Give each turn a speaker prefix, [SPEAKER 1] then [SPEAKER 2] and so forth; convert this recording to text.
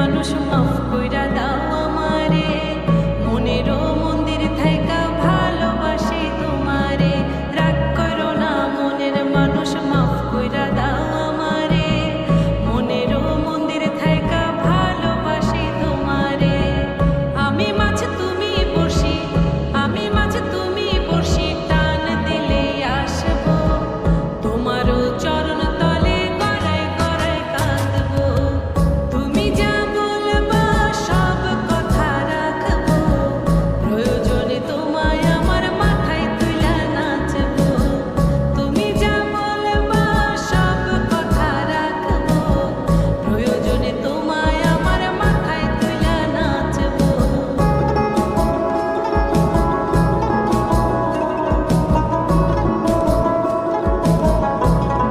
[SPEAKER 1] মানুষ মাফ কইরা দাও আমারে, মনেরও মন্দির থাইকা ভালোবাসি তোমারে। রাগ করো না মনের মানুষ মাফ কইরা দাও আমারে, মনেরও মন্দির থাইকা ভালোবাসি তোমারে। আমি মাছ তুমি বড়শি, আমি মাছ তুমি বড়শি, টান দিলে আসবো তোমারও চরণ